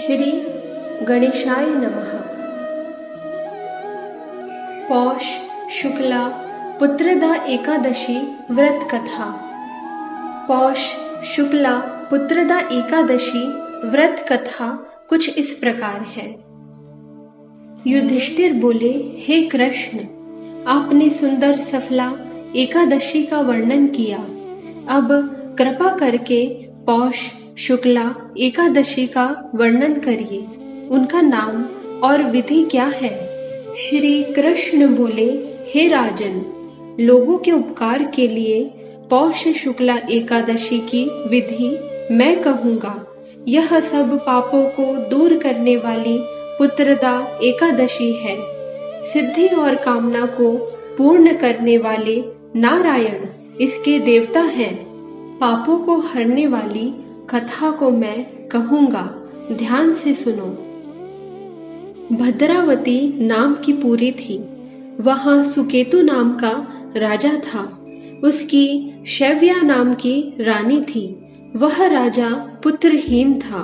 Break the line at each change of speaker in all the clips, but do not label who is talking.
श्री गणेशाय नमः। पौष शुक्ला पुत्रदा एकादशी व्रत कथा। पौष शुक्ला पुत्रदा एकादशी व्रत कथा कुछ इस प्रकार है। युधिष्ठिर बोले, हे कृष्ण, आपने सुंदर सफला एकादशी का वर्णन किया। अब कृपा करके पौष शुक्ला एकादशी का वर्णन करिए। उनका नाम और विधि क्या है? श्री कृष्ण बोले, हे राजन, लोगों के उपकार के लिए पौष शुक्ला एकादशी की विधि मैं कहूँगा। यह सब पापों को दूर करने वाली पुत्रदा एकादशी है। सिद्धि और कामना को पूर्ण करने वाले नारायण इसके देवता हैं। पापों को हरने वाली कथा को मैं कहूँगा, ध्यान से सुनो। भद्रावती नाम की पुरी थी। वहाँ सुकेतु नाम का राजा था। उसकी शैव्या नाम की रानी थी। वह राजा पुत्रहीन था।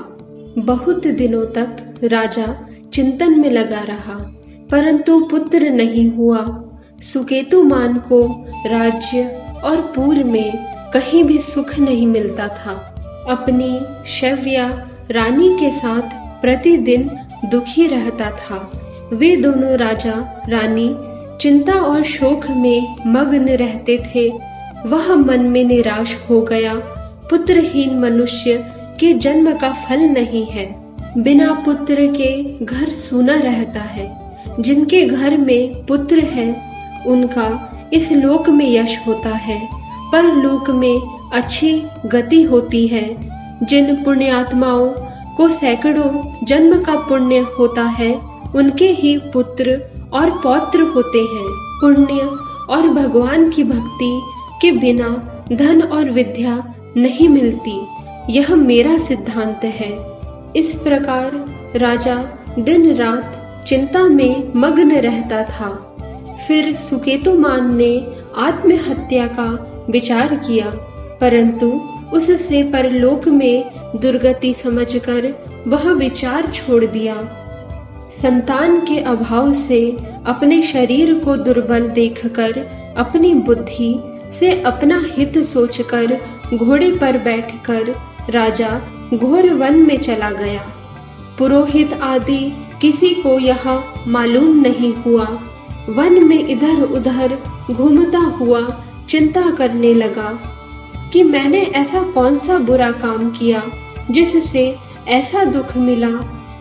बहुत दिनों तक राजा चिंतन में लगा रहा, परंतु पुत्र नहीं हुआ। सुकेतुमान को राज्य और पुर में कहीं भी सुख नहीं मिलता था। अपनी शैव्या रानी के साथ प्रतिदिन दुखी रहता था। वे दोनों राजा रानी चिंता और शोक में मग्न रहते थे। वह मन में निराश हो गया। पुत्रहीन मनुष्य के जन्म का फल नहीं है। बिना पुत्र के घर सूना रहता है। जिनके घर में पुत्र है उनका इस लोक में यश होता है, पर लोक में अच्छी गति होती है। जिन पुण्यात्माओं को सैकड़ों जन्म का पुण्य होता है, उनके ही पुत्र और पौत्र होते हैं। पुण्य और भगवान की भक्ति के बिना धन और विद्या नहीं मिलती। यह मेरा सिद्धांत है। इस प्रकार राजा दिन रात चिंता में मग्न रहता था। फिर सुकेतुमान ने आत्महत्या का विचार किया, परंतु उससे परलोक में दुर्गति समझकर वह विचार छोड़ दिया। संतान के अभाव से अपने शरीर को दुर्बल देखकर, अपनी बुद्धि से अपना हित सोचकर घोड़े पर बैठकर राजा घोर वन में चला गया। पुरोहित आदि किसी को यह मालूम नहीं हुआ। वन में इधर उधर घूमता हुआ चिंता करने लगा कि मैंने ऐसा कौन सा बुरा काम किया जिससे ऐसा दुख मिला।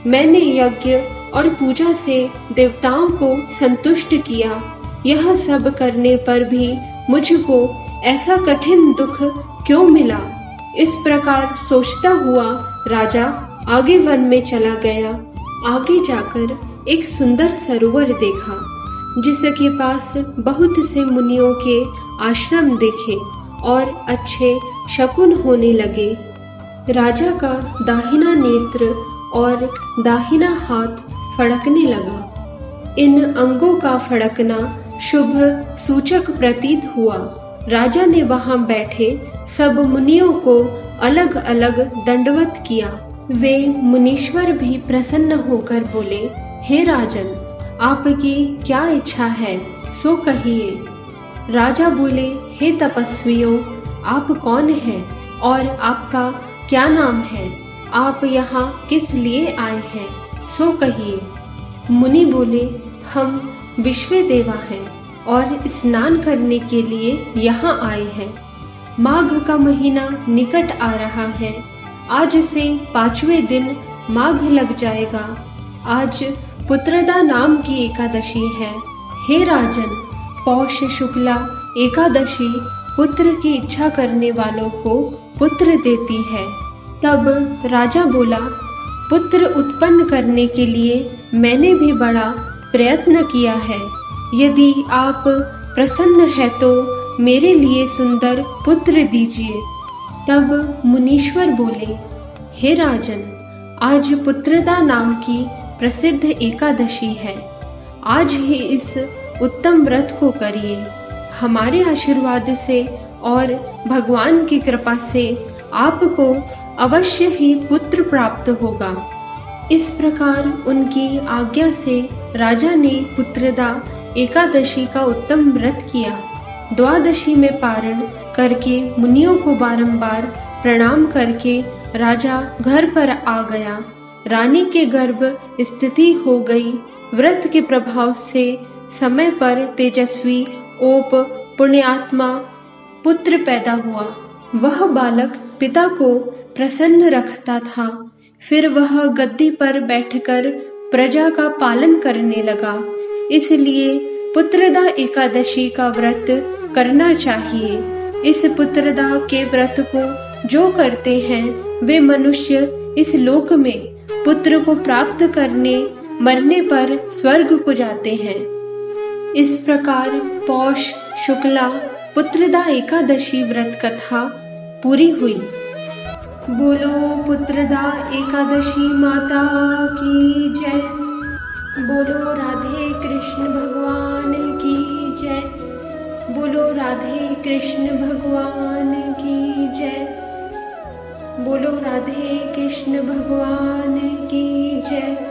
मैंने यज्ञ और पूजा से देवताओं को संतुष्ट किया। यह सब करने पर भी मुझको ऐसा कठिन दुख क्यों मिला? इस प्रकार सोचता हुआ राजा आगे वन में चला गया। आगे जाकर एक सुंदर सरोवर देखा, जिसके पास बहुत से मुनियों के आश्रम देखे और अच्छे शकुन होने लगे। राजा का दाहिना नेत्र और दाहिना हाथ फड़कने लगा। इन अंगों का फड़कना शुभ सूचक प्रतीत हुआ। राजा ने वहां बैठे सब मुनियों को अलग अलग दंडवत किया। वे मुनीश्वर भी प्रसन्न होकर बोले, हे राजन, आपकी क्या इच्छा है सो कहिए। राजा बोले, हे तपस्वियों, आप कौन हैं और आपका क्या नाम है? आप यहाँ किस लिए आए हैं सो कहिए। मुनि बोले, हम विश्वदेवा हैं और स्नान करने के लिए यहाँ आए हैं। माघ का महीना निकट आ रहा है। आज से 5वें दिन माघ लग जाएगा। आज पुत्रदा नाम की एकादशी है। हे राजन, पौष शुक्ला एकादशी पुत्र की इच्छा करने वालों को पुत्र देती है। तब राजा बोला, पुत्र उत्पन्न करने के लिए मैंने भी बड़ा प्रयत्न किया है। यदि आप प्रसन्न है तो मेरे लिए सुंदर पुत्र दीजिए। तब मुनीश्वर बोले, हे राजन, आज पुत्रदा नाम की प्रसिद्ध एकादशी है। आज ही इस उत्तम व्रत को करिए। हमारे आशीर्वाद से और भगवान की कृपा से आपको अवश्य ही पुत्र प्राप्त होगा। इस प्रकार उनकी आज्ञा से राजा ने पुत्रदा एकादशी का उत्तम व्रत किया। द्वादशी में पारण करके मुनियों को बारंबार प्रणाम करके राजा घर पर आ गया। रानी के गर्भ स्थिति हो गई। व्रत के प्रभाव से समय पर तेजस्वी ओप पुण्यात्मा पुत्र पैदा हुआ। वह बालक पिता को प्रसन्न रखता था। फिर वह गद्दी पर बैठकर प्रजा का पालन करने लगा। इसलिए पुत्रदा एकादशी का व्रत करना चाहिए। इस पुत्रदा के व्रत को जो करते हैं वे मनुष्य इस लोक में पुत्र को प्राप्त करने मरने पर स्वर्ग को जाते हैं। इस प्रकार पौष शुक्ला पुत्रदा एकादशी व्रत कथा पूरी हुई। बोलो पुत्रदा एकादशी माता की जय। बोलो राधे कृष्ण भगवान की जय। बोलो राधे कृष्ण भगवान की जय। बोलो राधे कृष्ण भगवान की जय।